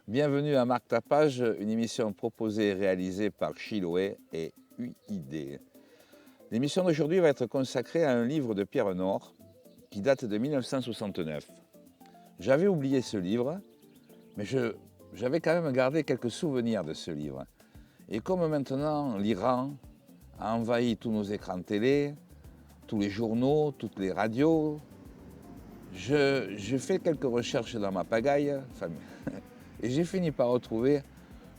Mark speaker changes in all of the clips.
Speaker 1: Bienvenue à Marque ta page, une émission proposée et réalisée par Chiloé et UID. L'émission d'aujourd'hui va être consacrée à un livre de Pierre Nord qui date de 1969. J'avais oublié ce livre, mais j'avais quand même gardé quelques souvenirs de ce livre. Et comme maintenant l'Iran a envahi tous nos écrans télé, tous les journaux, toutes les radios, je fais quelques recherches dans ma pagaille, et j'ai fini par retrouver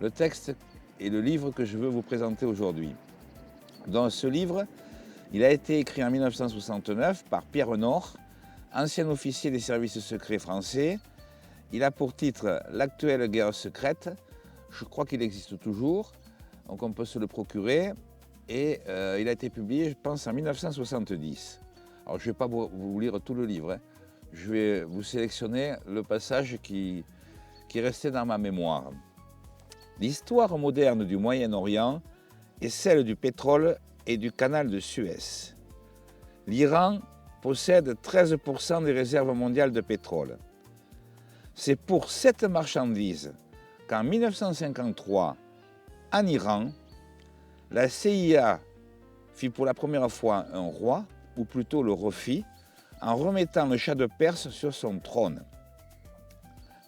Speaker 1: le texte et le livre que je veux vous présenter aujourd'hui. Dans ce livre, il a été écrit en 1969 par Pierre Nord, ancien officier des services secrets français. Il a pour titre L'actuelle guerre secrète. Je crois qu'il existe toujours, donc on peut se le procurer. Et il a été publié, je pense, en 1970. Alors je ne vais pas vous lire tout le livre, hein. Je vais vous sélectionner le passage qui est resté dans ma mémoire. L'histoire moderne du Moyen-Orient est celle du pétrole et du canal de Suez. L'Iran possède 13% des réserves mondiales de pétrole. C'est pour cette marchandise qu'en 1953, en Iran, la CIA fit pour la première fois un roi, ou plutôt le refit, en remettant le Shah de Perse sur son trône.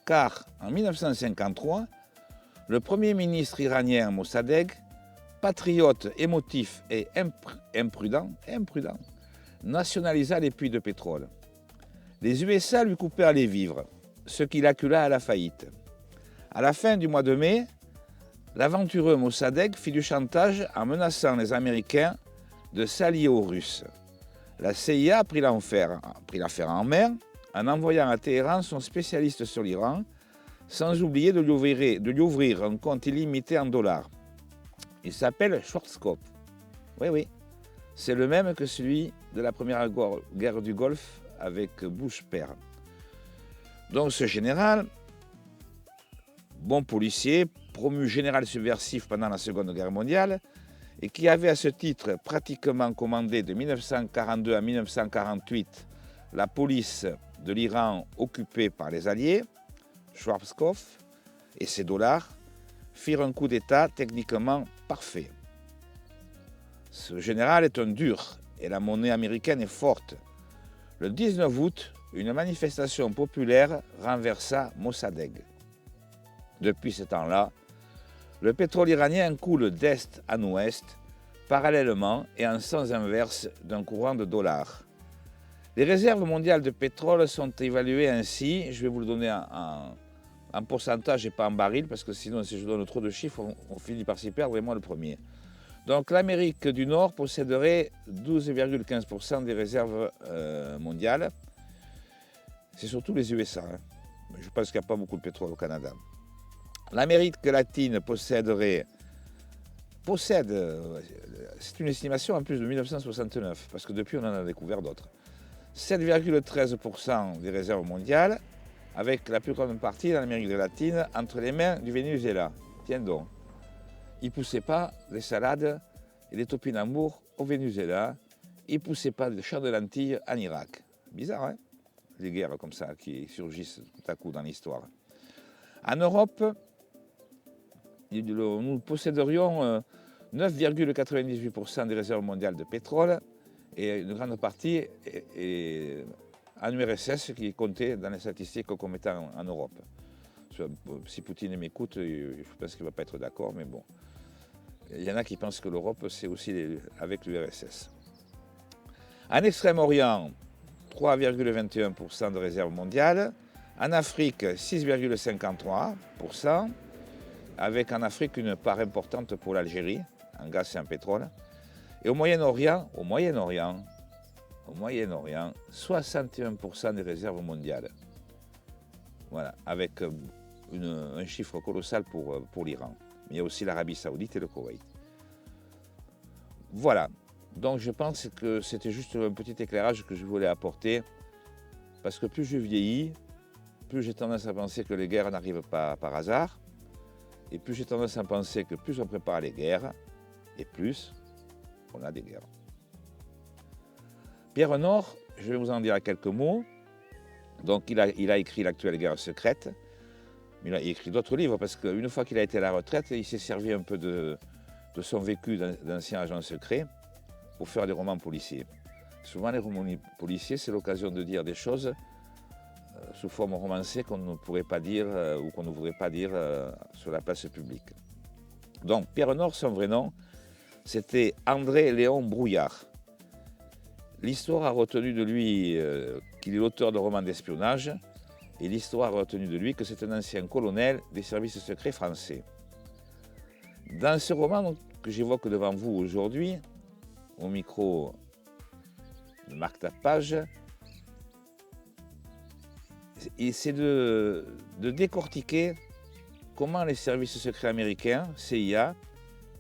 Speaker 1: Car en 1953, le premier ministre iranien Mossadegh, patriote émotif et imprudent, nationalisa les puits de pétrole. Les USA lui coupèrent les vivres, ce qui l'accula à la faillite. À la fin du mois de mai, l'aventureux Mossadegh fit du chantage en menaçant les Américains de s'allier aux Russes. La CIA prit l'affaire en main en envoyant à Téhéran son spécialiste sur l'Iran, sans oublier de lui ouvrir un compte illimité en dollars. Il s'appelle Schwarzkopf. Oui, c'est le même que celui de la première guerre du Golfe avec Bush père. Donc ce général, bon policier, promu général subversif pendant la Seconde Guerre mondiale, et qui avait à ce titre pratiquement commandé de 1942 à 1948 la police de l'Iran occupée par les Alliés, Schwarzkopf et ses dollars firent un coup d'État techniquement parfait. Ce général est un dur et la monnaie américaine est forte. Le 19 août, une manifestation populaire renversa Mossadegh. Depuis ce temps-là, le pétrole iranien coule d'est en ouest, parallèlement et en sens inverse d'un courant de dollars. Les réserves mondiales de pétrole sont évaluées ainsi, je vais vous le donner en pourcentage et pas en baril, parce que sinon, si je donne trop de chiffres, on finit par s'y perdre, et moi le premier. Donc l'Amérique du Nord posséderait 12,15% des réserves mondiales. C'est surtout les USA, hein. Je pense qu'il n'y a pas beaucoup de pétrole au Canada. L'Amérique latine possède, c'est une estimation en plus de 1969, parce que depuis on en a découvert d'autres, 7,13% des réserves mondiales, avec la plus grande partie dans l'Amérique latine entre les mains du Venezuela. Tiens donc, ils ne poussaient pas les salades et les topinambours au Venezuela, ils ne poussaient pas des champs de lentilles en Irak. Bizarre, hein? Les guerres comme ça qui surgissent tout à coup dans l'histoire. En Europe, nous posséderions 9,98% des réserves mondiales de pétrole et une grande partie est en URSS qui est comptée dans les statistiques comme étant en Europe. Si Poutine m'écoute, je pense qu'il ne va pas être d'accord, mais bon. Il y en a qui pensent que l'Europe, c'est aussi avec l'URSS. En Extrême-Orient, 3,21% de réserves mondiales. En Afrique, 6,53%. Avec en Afrique une part importante pour l'Algérie, en gaz et en pétrole. Et au Moyen-Orient, 61% des réserves mondiales. Voilà, avec un chiffre colossal pour l'Iran. Mais il y a aussi l'Arabie Saoudite et le Koweït. Voilà, donc je pense que c'était juste un petit éclairage que je voulais apporter, parce que plus je vieillis, plus j'ai tendance à penser que les guerres n'arrivent pas par hasard, et plus j'ai tendance à penser que plus on prépare les guerres, et plus on a des guerres. Pierre Nord, je vais vous en dire quelques mots. Donc il a écrit L'actuelle guerre secrète. Mais il a écrit d'autres livres parce qu'une fois qu'il a été à la retraite, il s'est servi un peu de son vécu d'ancien agent secret pour faire des romans policiers. Souvent, les romans policiers, c'est l'occasion de dire des choses sous forme romancée qu'on ne pourrait pas dire ou qu'on ne voudrait pas dire sur la place publique. Donc, Pierre Nord, son vrai nom, c'était André Léon Brouillard. L'histoire a retenu de lui qu'il est l'auteur de romans d'espionnage et l'histoire a retenu de lui que c'est un ancien colonel des services secrets français. Dans ce roman que j'évoque devant vous aujourd'hui, au micro de Marc Tapage, c'est de décortiquer comment les services secrets américains, CIA,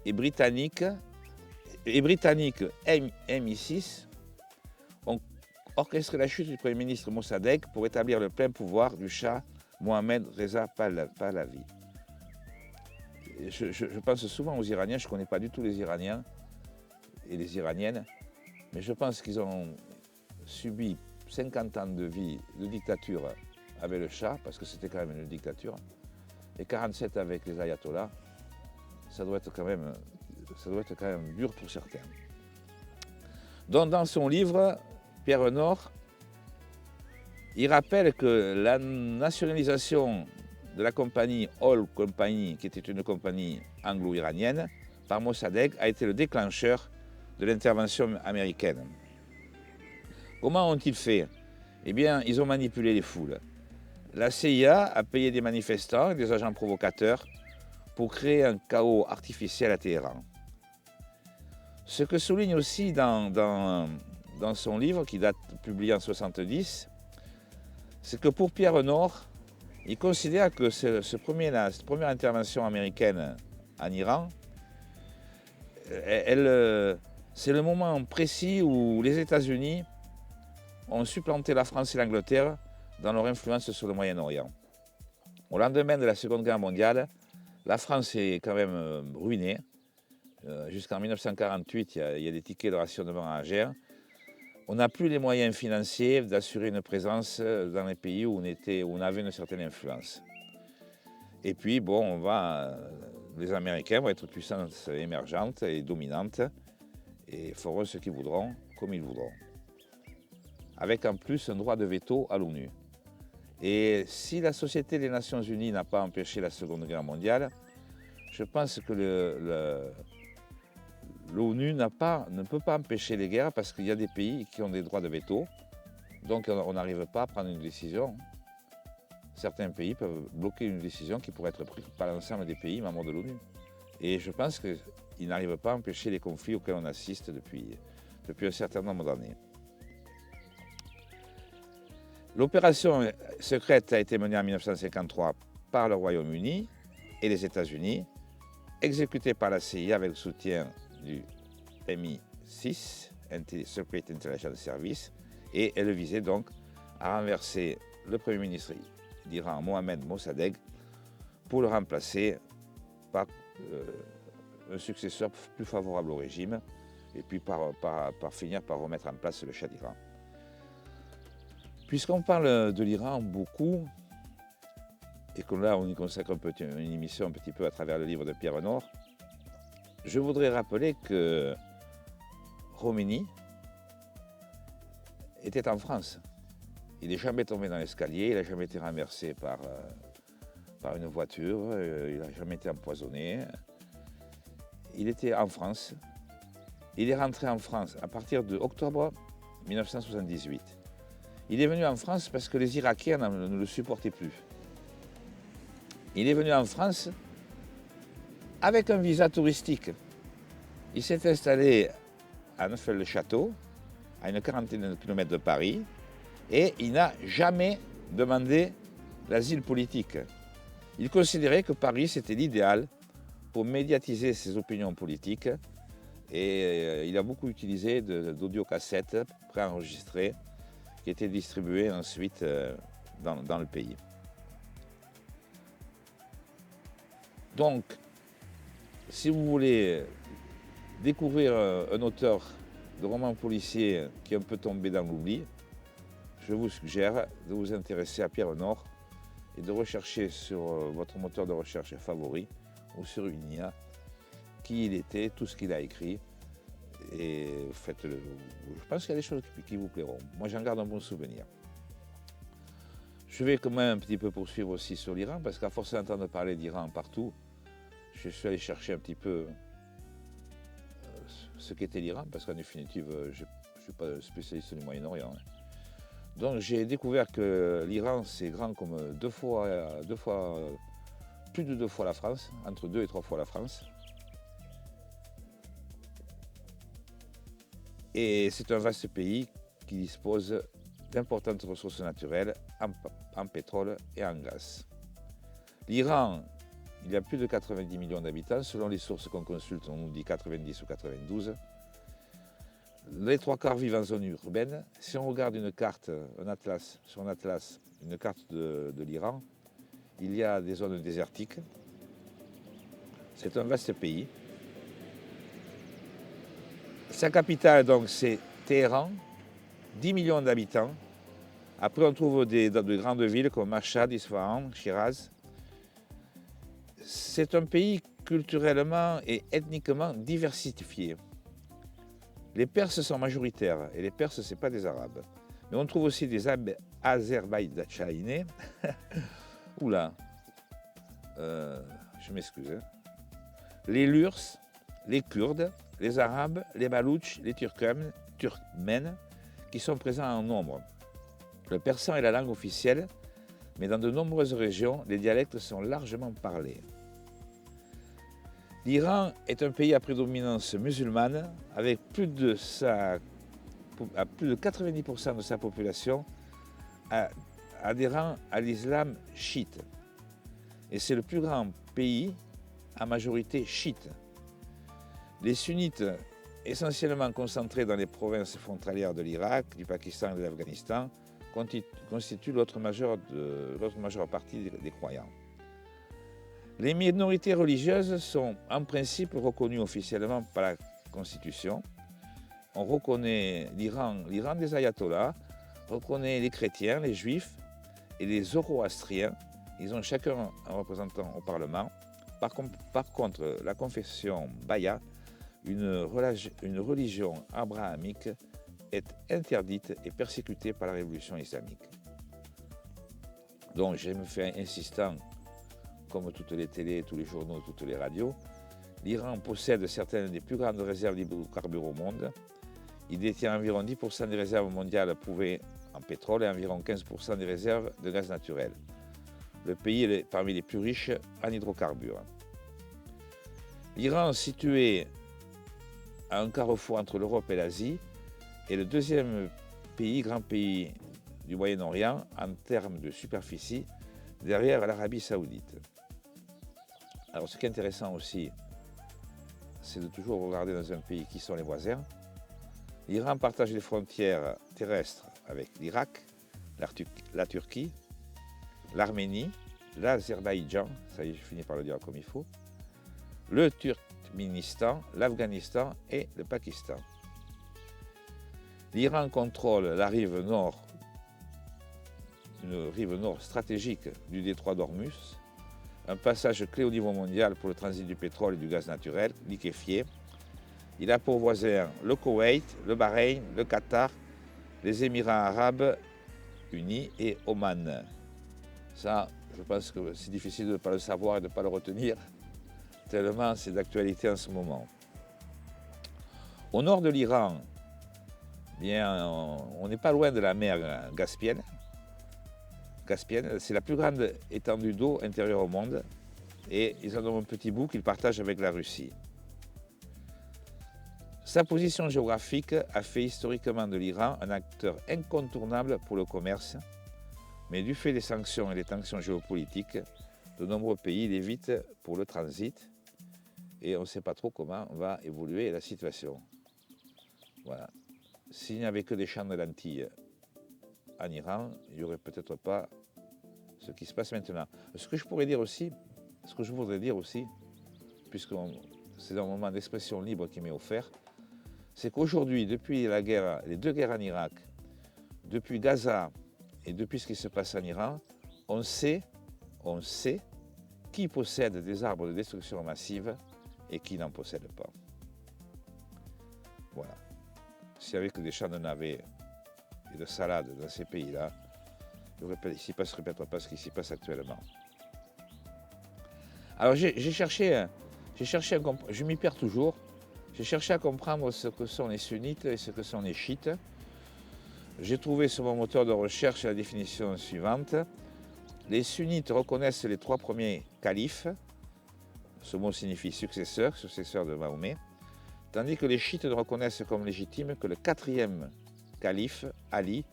Speaker 1: et britanniques MI6 ont orchestré la chute du Premier ministre Mossadegh pour établir le plein pouvoir du Shah Mohammed Reza Pahlavi. Je pense souvent aux Iraniens, je ne connais pas du tout les Iraniens et les Iraniennes, mais je pense qu'ils ont subi 50 ans de vie de dictature avec le Shah, parce que c'était quand même une dictature, et 47 avec les ayatollahs, ça doit être quand même dur pour certains. Donc dans son livre, Pierre Nord, il rappelle que la nationalisation de la compagnie All Company, qui était une compagnie anglo-iranienne, par Mossadegh, a été le déclencheur de l'intervention américaine. Comment ont-ils fait? Eh bien, ils ont manipulé les foules. La CIA a payé des manifestants et des agents provocateurs pour créer un chaos artificiel à Téhéran. Ce que souligne aussi dans son livre, qui date publié en 1970, c'est que pour Pierre Nord, il considère que cette première intervention américaine en Iran, c'est le moment précis où les États-Unis ont supplanté la France et l'Angleterre dans leur influence sur le Moyen-Orient. Au lendemain de la Seconde Guerre mondiale, la France est quand même ruinée. Jusqu'en 1948, il y a des tickets de rationnement à Agère. On n'a plus les moyens financiers d'assurer une présence dans les pays où on avait une certaine influence. Et puis, bon, les Américains vont être puissance émergente et dominante et feront ce qu'ils voudront, comme ils voudront. Avec en plus un droit de veto à l'ONU. Et si la Société des Nations Unies n'a pas empêché la Seconde Guerre mondiale, je pense que l'ONU ne peut pas empêcher les guerres parce qu'il y a des pays qui ont des droits de veto. Donc on n'arrive pas à prendre une décision. Certains pays peuvent bloquer une décision qui pourrait être prise par l'ensemble des pays membres de l'ONU. Et je pense qu'ils n'arrivent pas à empêcher les conflits auxquels on assiste depuis un certain nombre d'années. L'opération secrète a été menée en 1953 par le Royaume-Uni et les États-Unis, exécutée par la CIA avec le soutien du MI6, Secret Intelligence Service, et elle visait donc à renverser le Premier ministre d'Iran, Mohammed Mossadegh, pour le remplacer par un successeur plus favorable au régime, et puis par finir par remettre en place le Shah d'Iran. Puisqu'on parle de l'Iran beaucoup, et que là on y consacre une émission un petit peu à travers le livre de Pierre Nord, je voudrais rappeler que Khomeini était en France. Il n'est jamais tombé dans l'escalier, il n'a jamais été renversé par une voiture, il n'a jamais été empoisonné. Il était en France. Il est rentré en France à partir d'octobre 1978. Il est venu en France parce que les Irakiens ne le supportaient plus. Il est venu en France avec un visa touristique. Il s'est installé à Neufchâtel-le-Château, à une quarantaine de kilomètres de Paris, et il n'a jamais demandé l'asile politique. Il considérait que Paris, c'était l'idéal pour médiatiser ses opinions politiques, et il a beaucoup utilisé d'audiocassettes préenregistrées qui étaient distribuées ensuite dans le pays. Donc, si vous voulez découvrir un auteur de romans policiers qui est un peu tombé dans l'oubli, je vous suggère de vous intéresser à Pierre Nord et de rechercher sur votre moteur de recherche favori ou sur une IA qui il était, tout ce qu'il a écrit. Et faites-le. Je pense qu'il y a des choses qui vous plairont. Moi, j'en garde un bon souvenir. Je vais quand même un petit peu poursuivre aussi sur l'Iran, parce qu'à force d'entendre parler d'Iran partout, je suis allé chercher un petit peu ce qu'était l'Iran, parce qu'en définitive, je ne suis pas spécialiste du Moyen-Orient. Donc j'ai découvert que l'Iran, c'est grand comme plus de 2 fois la France, entre 2 et 3 fois la France. Et c'est un vaste pays qui dispose d'importantes ressources naturelles en pétrole et en gaz. L'Iran, il y a plus de 90 millions d'habitants. Selon les sources qu'on consulte, on nous dit 90 ou 92. Les 3/4 vivent en zone urbaine. Si on regarde une carte, sur un atlas, une carte de l'Iran, il y a des zones désertiques. C'est un vaste pays. Sa capitale, donc, c'est Téhéran, 10 millions d'habitants. Après, on trouve de grandes villes comme Mashhad, Isfahan, Shiraz. C'est un pays culturellement et ethniquement diversifié. Les Perses sont majoritaires, et les Perses, ce n'est pas des Arabes. Mais on trouve aussi des Azerbaïdjanais. Oula, je m'excuse. Les Lurs, les Kurdes, les Arabes, les Baloutches, les Turkmènes, qui sont présents en nombre. Le persan est la langue officielle, mais dans de nombreuses régions, les dialectes sont largement parlés. L'Iran est un pays à prédominance musulmane, avec plus de 90% de sa population adhérant à l'islam chiite. Et c'est le plus grand pays à majorité chiite. Les sunnites, essentiellement concentrés dans les provinces frontalières de l'Irak, du Pakistan et de l'Afghanistan, constituent l'autre majeure partie des croyants. Les minorités religieuses sont en principe reconnues officiellement par la Constitution. On reconnaît l'Iran des ayatollahs, reconnaît les chrétiens, les juifs et les zoroastriens. Ils ont chacun un représentant au Parlement. Par contre, la confession Baïa, une religion abrahamique, est interdite et persécutée par la révolution islamique. Donc, j'ai me fait insistant, comme toutes les télés, tous les journaux, toutes les radios, l'Iran possède certaines des plus grandes réserves d'hydrocarbures au monde. Il détient environ 10% des réserves mondiales prouvées en pétrole et environ 15% des réserves de gaz naturel. Le pays est parmi les plus riches en hydrocarbures. L'Iran, situé à un carrefour entre l'Europe et l'Asie, est le deuxième grand pays du Moyen-Orient en termes de superficie, derrière l'Arabie Saoudite. Alors, ce qui est intéressant aussi, c'est de toujours regarder dans un pays qui sont les voisins. L'Iran partage les frontières terrestres avec l'Irak, la Turquie, l'Arménie, l'Azerbaïdjan, ça y est, je finis par le dire comme il faut, le Turkménistan, l'Afghanistan et le Pakistan. L'Iran contrôle la rive nord, une rive nord stratégique du détroit d'Ormuz, un passage clé au niveau mondial pour le transit du pétrole et du gaz naturel liquéfié. Il a pour voisins le Koweït, le Bahreïn, le Qatar, les Émirats arabes unis et Oman. Ça, je pense que c'est difficile de ne pas le savoir et de ne pas le retenir, tellement c'est d'actualité en ce moment. Au nord de l'Iran, bien, on n'est pas loin de la mer Caspienne. C'est la plus grande étendue d'eau intérieure au monde et ils en ont un petit bout qu'ils partagent avec la Russie. Sa position géographique a fait historiquement de l'Iran un acteur incontournable pour le commerce, mais du fait des sanctions et des tensions géopolitiques, de nombreux pays l'évitent pour le transit et on ne sait pas trop comment va évoluer la situation. Voilà. S'il n'y avait que des champs de lentilles en Iran, il n'y aurait peut-être pas ce qui se passe maintenant. Ce que je voudrais dire aussi, puisque c'est un moment d'expression libre qui m'est offert, c'est qu'aujourd'hui, depuis les 2 guerres en Irak, depuis Gaza et depuis ce qui se passe en Iran, on sait on sait qui possède des arbres de destruction massive et qui n'en possède pas. Voilà. Si avec des champs de navets et de salades dans ces pays-là, ici ne se répétera pas ce qui s'y passe actuellement. Alors j'ai cherché je m'y perds toujours, j'ai cherché à comprendre ce que sont les sunnites et ce que sont les chiites. J'ai trouvé sur mon moteur de recherche la définition suivante. Les sunnites reconnaissent les 3 premiers califes, ce mot signifie successeur de Mahomet, tandis que les chiites ne reconnaissent comme légitime que le 4e calife, Ali,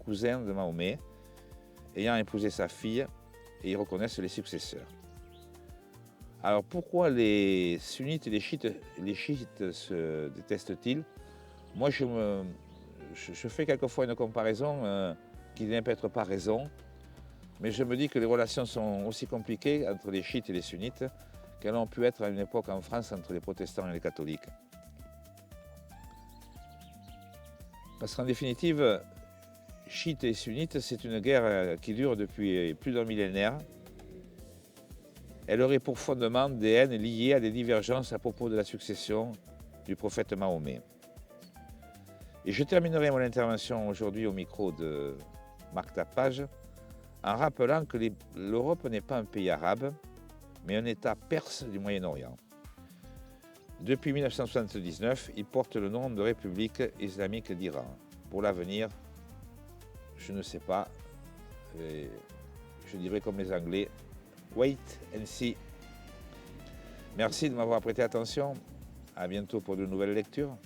Speaker 1: cousin de Mahomet, ayant épousé sa fille, et ils reconnaissent les successeurs. Alors pourquoi les sunnites et les chiites se détestent-ils? Moi je fais quelquefois une comparaison qui n'est peut-être pas raison, mais je me dis que les relations sont aussi compliquées entre les chiites et les sunnites qu'elles ont pu être à une époque en France entre les protestants et les catholiques. Parce qu'en définitive, chiites et sunnites, c'est une guerre qui dure depuis plus d'un millénaire. Elle aurait pour fondement des haines liées à des divergences à propos de la succession du prophète Mahomet. Et je terminerai mon intervention aujourd'hui au micro de Marc Tapage en rappelant que l'Europe n'est pas un pays arabe, mais un État perse du Moyen-Orient. Depuis 1979, il porte le nom de République islamique d'Iran. Pour l'avenir, je ne sais pas, je dirais comme les Anglais, wait and see. Merci de m'avoir prêté attention. À bientôt pour de nouvelles lectures.